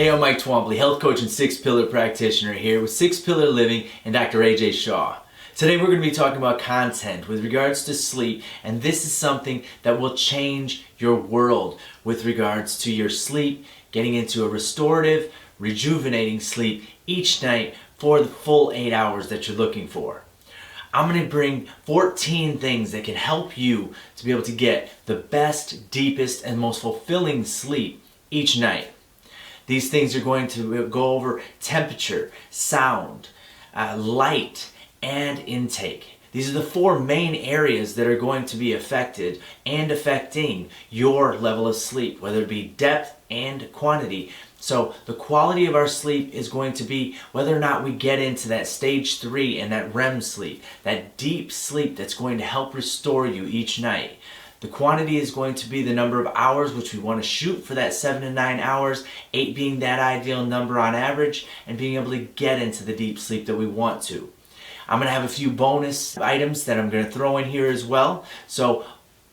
Hey, I'm Mike Twombley, health coach and 6-pillar practitioner here with 6-pillar living and Dr. Aajay Shah. Today we're going to be talking about content with regards to sleep, and this is something that will change your world with regards to your sleep, getting into a restorative, rejuvenating sleep each night for the full 8 hours that you're looking for. I'm going to bring 14 things that can help you to be able to get the best, deepest, and most fulfilling sleep each night. These things are going to go over temperature, sound, light, and intake. These are the 4 main areas that are going to be affected and affecting your level of sleep, whether it be depth and quantity. So the quality of our sleep is going to be whether or not we get into that stage 3 and that REM sleep, that deep sleep that's going to help restore you each night. The quantity is going to be the number of hours, which we want to shoot for that 7 to 9 hours, 8 being that ideal number on average, and being able to get into the deep sleep that we want to. I'm going to have a few bonus items that I'm going to throw in here as well. So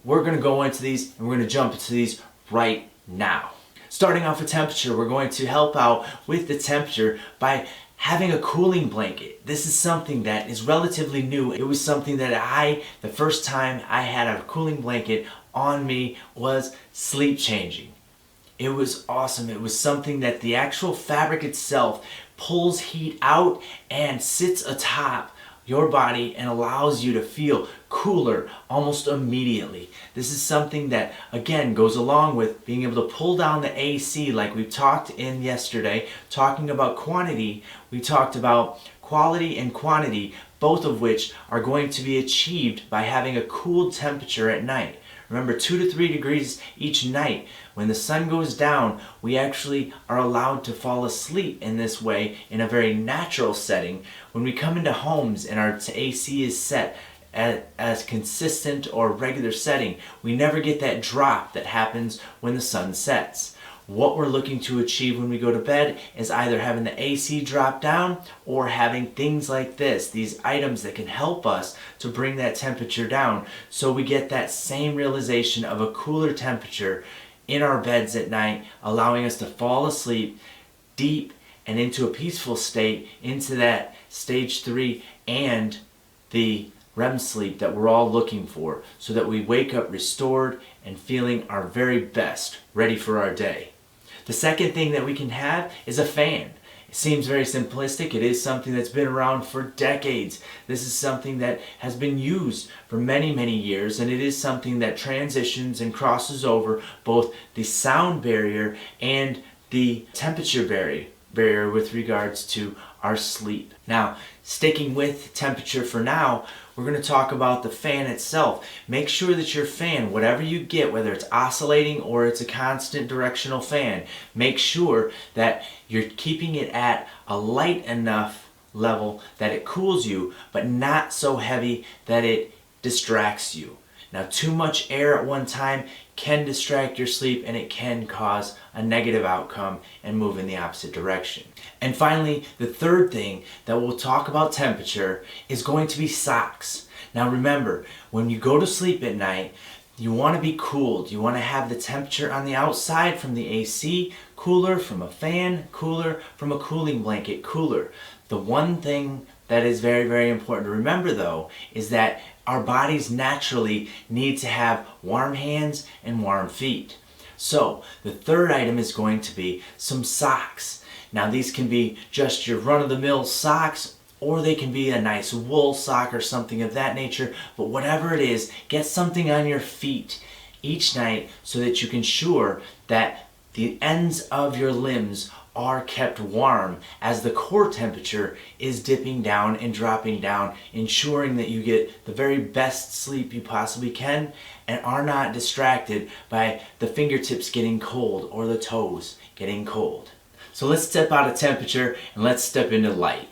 we're going to go into these and we're going to jump into these right now. Starting off with temperature, we're going to help out with the temperature by having a cooling blanket. This is something that is relatively new. It was something that the first time I had a cooling blanket on me was sleep changing. It was awesome. It was something that the actual fabric itself pulls heat out and sits atop your body and allows you to feel cooler almost immediately. This is something that, again, goes along with being able to pull down the AC like we talked in yesterday. Talking about quantity, we talked about quality and quantity, both of which are going to be achieved by having a cool temperature at night. Remember, 2 to 3 degrees each night. When the sun goes down, we actually are allowed to fall asleep in this way in a very natural setting. When we come into homes and our AC is set as consistent or regular setting, we never get that drop that happens when the sun sets. What we're looking to achieve when we go to bed is either having the AC drop down or having things like this, these items that can help us to bring that temperature down, so we get that same realization of a cooler temperature in our beds at night, allowing us to fall asleep deep and into a peaceful state, into that stage 3 and the REM sleep that we're all looking for, so that we wake up restored and feeling our very best, ready for our day. The second thing that we can have is a fan. It seems very simplistic. It is something that's been around for decades. This is something that has been used for many, many years, and it is something that transitions and crosses over both the sound barrier and the temperature barrier with regards to our sleep. Now, sticking with temperature for now, we're going to talk about the fan itself. Make sure that your fan, whatever you get, whether it's oscillating or it's a constant directional fan, make sure that you're keeping it at a light enough level that it cools you, but not so heavy that it distracts you. Now, too much air at one time can distract your sleep, and it can cause a negative outcome and move in the opposite direction. And finally, the third thing that we'll talk about temperature is going to be socks. Now remember, when you go to sleep at night, you want to be cooled. You want to have the temperature on the outside from the AC cooler, from a fan cooler, from a cooling blanket cooler. The one thing that is very, very important to remember, though, is that our bodies naturally need to have warm hands and warm feet. So the third item is going to be some socks. Now, these can be just your run-of-the-mill socks, or they can be a nice wool sock or something of that nature. But whatever it is, get something on your feet each night so that you can ensure that the ends of your limbs are kept warm as the core temperature is dipping down and dropping down, ensuring that you get the very best sleep you possibly can and are not distracted by the fingertips getting cold or the toes getting cold. So let's step out of temperature and let's step into light.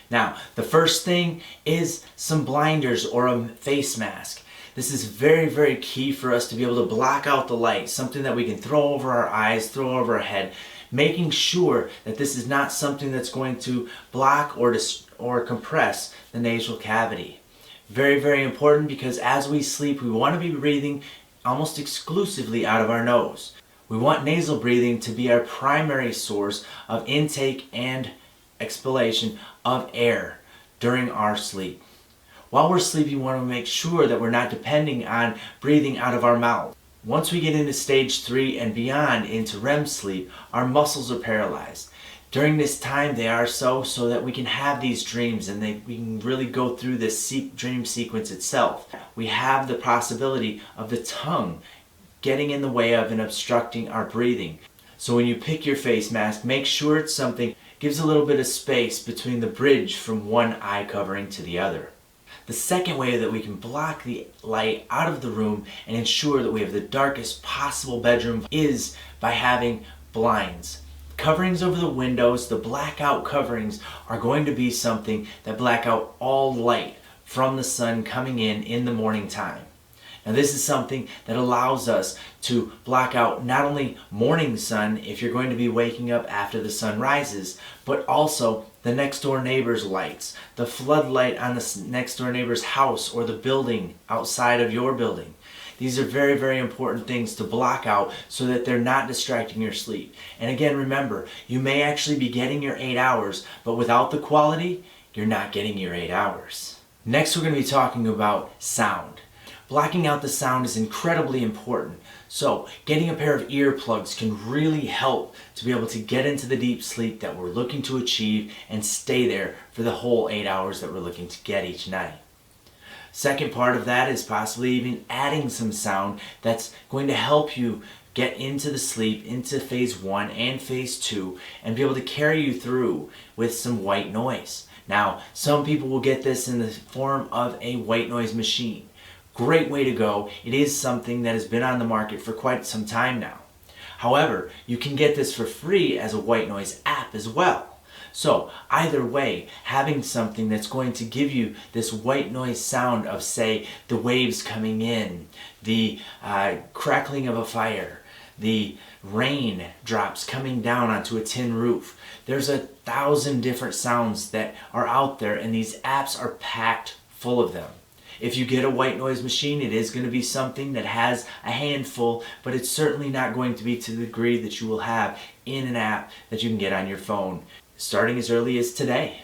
Now, the first thing is some blinders or a face mask. This is very, very key for us to be able to block out the light, something that we can throw over our eyes, throw over our head, making sure that this is not something that's going to block or compress the nasal cavity. Very, very important, because as we sleep, we want to be breathing almost exclusively out of our nose. We want nasal breathing to be our primary source of intake and exhalation of air during our sleep. While we're sleeping, we want to make sure that we're not depending on breathing out of our mouth. Once we get into stage 3 and beyond into REM sleep, our muscles are paralyzed. During this time, they are so that we can have these dreams and we can really go through this dream sequence itself. We have the possibility of the tongue getting in the way of and obstructing our breathing. So when you pick your face mask, make sure it's something that gives a little bit of space between the bridge from one eye covering to the other. The second way that we can block the light out of the room and ensure that we have the darkest possible bedroom is by having blinds. Coverings over the windows, the blackout coverings, are going to be something that black out all light from the sun coming in the morning time. Now this is something that allows us to block out not only morning sun if you're going to be waking up after the sun rises, but also the next door neighbor's lights, the floodlight on the next door neighbor's house or the building outside of your building. These are very, very important things to block out so that they're not distracting your sleep. And again, remember, you may actually be getting your 8 hours, but without the quality, you're not getting your 8 hours. Next, we're going to be talking about sound. Blocking out the sound is incredibly important. So getting a pair of earplugs can really help to be able to get into the deep sleep that we're looking to achieve and stay there for the whole 8 hours that we're looking to get each night. Second part of that is possibly even adding some sound that's going to help you get into the sleep, into phase 1 and phase 2, and be able to carry you through with some white noise. Now, some people will get this in the form of a white noise machine. Great way to go. It is something that has been on the market for quite some time now. However, you can get this for free as a white noise app as well. So either way, having something that's going to give you this white noise sound of, say, the waves coming in, the crackling of a fire, the rain drops coming down onto a tin roof. There's 1,000 different sounds that are out there, and these apps are packed full of them. If you get a white noise machine, it is going to be something that has a handful, but it's certainly not going to be to the degree that you will have in an app that you can get on your phone, starting as early as today.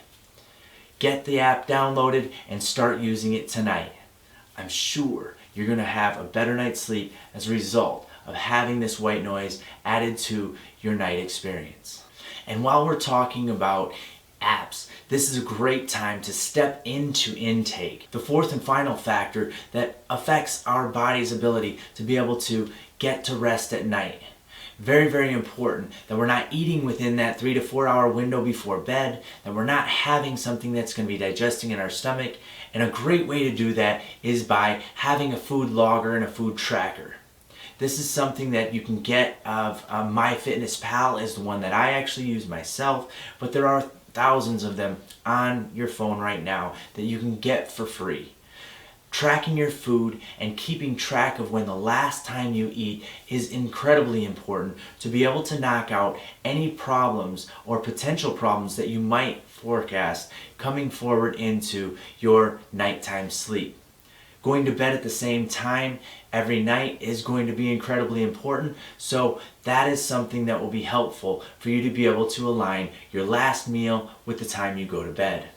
Get the app downloaded and start using it tonight. I'm sure you're going to have a better night's sleep as a result of having this white noise added to your night experience. And while we're talking about apps, this is a great time to step into intake. The fourth and final factor that affects our body's ability to be able to get to rest at night. Very, very important that we're not eating within that 3 to 4 hour window before bed, that we're not having something that's going to be digesting in our stomach. And a great way to do that is by having a food logger and a food tracker. This is something that you can get of MyFitnessPal is the one that I actually use myself, but there are thousands of them on your phone right now that you can get for free. Tracking your food and keeping track of when the last time you eat is incredibly important to be able to knock out any problems or potential problems that you might forecast coming forward into your nighttime sleep. Going to bed at the same time every night is going to be incredibly important, so that is something that will be helpful for you to be able to align your last meal with the time you go to bed.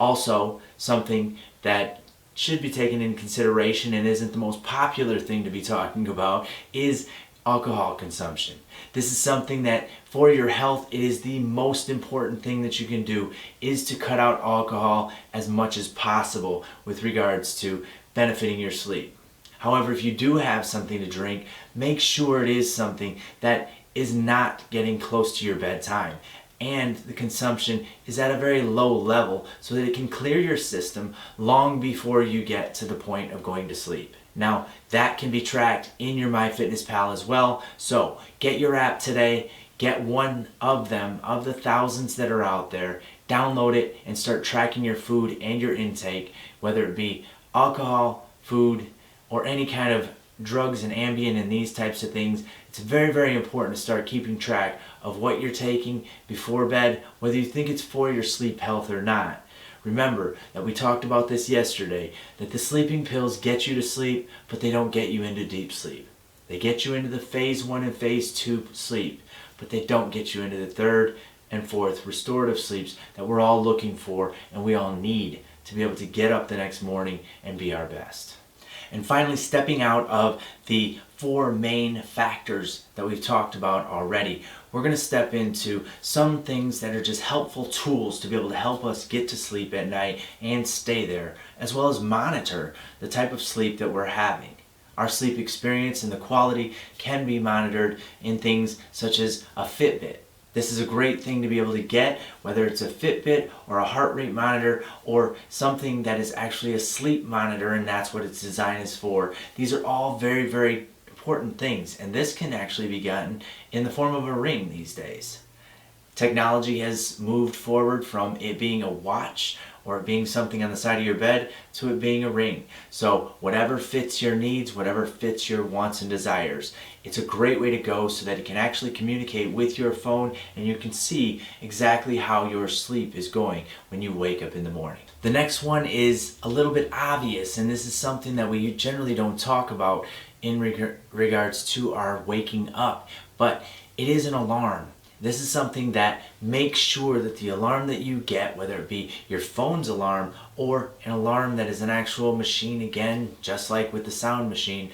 Also, something that should be taken into consideration and isn't the most popular thing to be talking about is alcohol consumption. This is something that for your health, it is the most important thing that you can do, is to cut out alcohol as much as possible with regards to benefiting your sleep. However, if you do have something to drink, make sure it is something that is not getting close to your bedtime, and the consumption is at a very low level so that it can clear your system long before you get to the point of going to sleep. Now, that can be tracked in your MyFitnessPal as well, so get your app today, get one of them, of the thousands that are out there, download it and start tracking your food and your intake, whether it be alcohol, food, or any kind of drugs and Ambien and these types of things. It's very, very important to start keeping track of what you're taking before bed, whether you think it's for your sleep health or not. Remember that we talked about this yesterday, that the sleeping pills get you to sleep, but they don't get you into deep sleep. They get you into the phase 1 and phase 2 sleep, but they don't get you into the 3rd and 4th restorative sleeps that we're all looking for and we all need to be able to get up the next morning and be our best. And finally, stepping out of the 4 main factors that we've talked about already, we're going to step into some things that are just helpful tools to be able to help us get to sleep at night and stay there, as well as monitor the type of sleep that we're having. Our sleep experience and the quality can be monitored in things such as a Fitbit. This is a great thing to be able to get, whether it's a Fitbit or a heart rate monitor or something that is actually a sleep monitor, and that's what its design is for. These are all very, very important things, and this can actually be gotten in the form of a ring these days. Technology has moved forward from it being a watch or it being something on the side of your bed to it being a ring. So whatever fits your needs, whatever fits your wants and desires, it's a great way to go so that it can actually communicate with your phone and you can see exactly how your sleep is going when you wake up in the morning. The next one is a little bit obvious, and this is something that we generally don't talk about in regards to our waking up, but it is an alarm. This is something that makes sure that the alarm that you get, whether it be your phone's alarm or an alarm that is an actual machine, again, just like with the sound machine,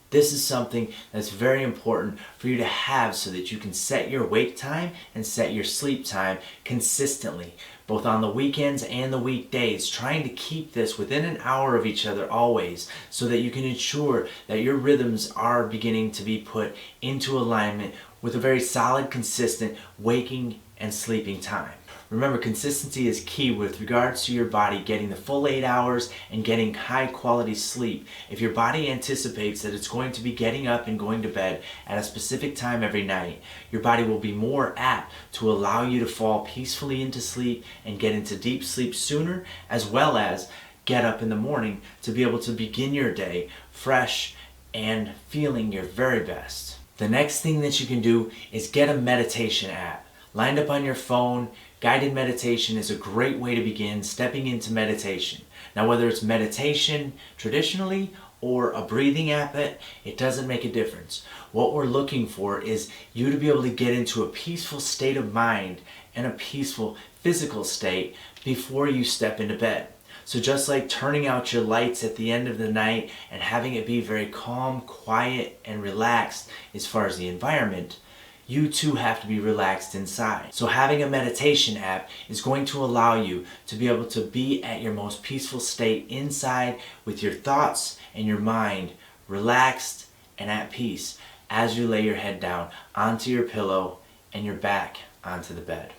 this is something that's very important for you to have so that you can set your wake time and set your sleep time consistently, both on the weekends and the weekdays, trying to keep this within an hour of each other always so that you can ensure that your rhythms are beginning to be put into alignment with a very solid, consistent waking and sleeping time. Remember, consistency is key with regards to your body getting the full 8 hours and getting high quality sleep. If your body anticipates that it's going to be getting up and going to bed at a specific time every night, your body will be more apt to allow you to fall peacefully into sleep and get into deep sleep sooner, as well as get up in the morning to be able to begin your day fresh and feeling your very best. The next thing that you can do is get a meditation app lined up on your phone. Guided meditation is a great way to begin stepping into meditation. Now, whether it's meditation traditionally or a breathing app, it doesn't make a difference. What we're looking for is you to be able to get into a peaceful state of mind and a peaceful physical state before you step into bed. So just like turning out your lights at the end of the night and having it be very calm, quiet, and relaxed as far as the environment, you too have to be relaxed inside. So having a meditation app is going to allow you to be able to be at your most peaceful state inside with your thoughts and your mind relaxed and at peace as you lay your head down onto your pillow and your back onto the bed.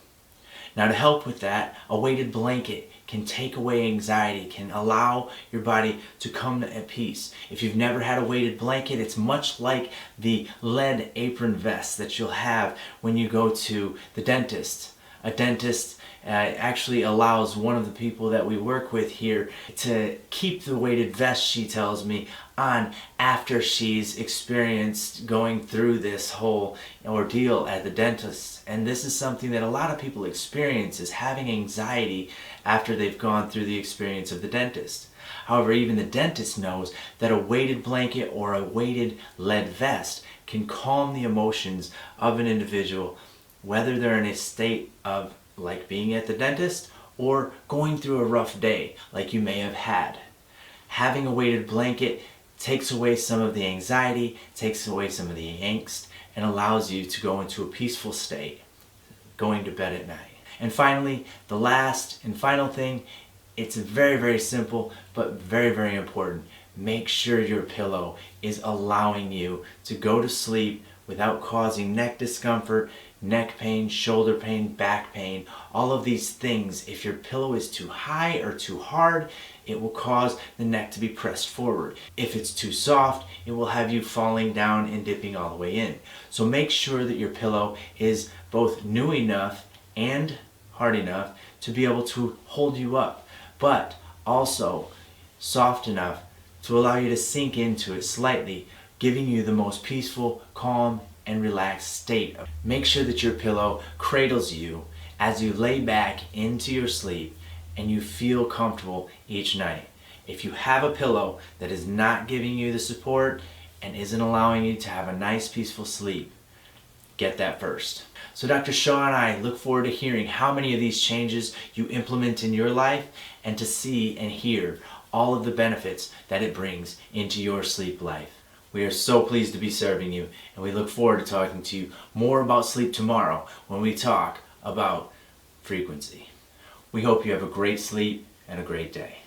Now, to help with that, a weighted blanket can take away anxiety, can allow your body to come at peace. If you've never had a weighted blanket, it's much like the lead apron vest that you'll have when you go to the dentist. A dentist actually allows one of the people that we work with here to keep the weighted vest, she tells me, on after she's experienced going through this whole ordeal at the dentist. And this is something that a lot of people experience, is having anxiety after they've gone through the experience of the dentist. However, even the dentist knows that a weighted blanket or a weighted lead vest can calm the emotions of an individual, whether they're in a state of like being at the dentist or going through a rough day like you may have had. Having a weighted blanket takes away some of the anxiety, takes away some of the angst, and allows you to go into a peaceful state going to bed at night. And finally, the last and final thing, it's very, very simple, but very, very important. Make sure your pillow is allowing you to go to sleep without causing neck discomfort, neck pain, shoulder pain, back pain, all of these things. If your pillow is too high or too hard, it will cause the neck to be pressed forward. If it's too soft, it will have you falling down and dipping all the way in. So make sure that your pillow is both new enough and hard enough to be able to hold you up, but also soft enough to allow you to sink into it slightly, giving you the most peaceful, calm, and relaxed state. Make sure that your pillow cradles you as you lay back into your sleep and you feel comfortable each night. If you have a pillow that is not giving you the support and isn't allowing you to have a nice, peaceful sleep, get that first. So Dr. Shah and I look forward to hearing how many of these changes you implement in your life and to see and hear all of the benefits that it brings into your sleep life. We are so pleased to be serving you, and we look forward to talking to you more about sleep tomorrow when we talk about frequency. We hope you have a great sleep and a great day.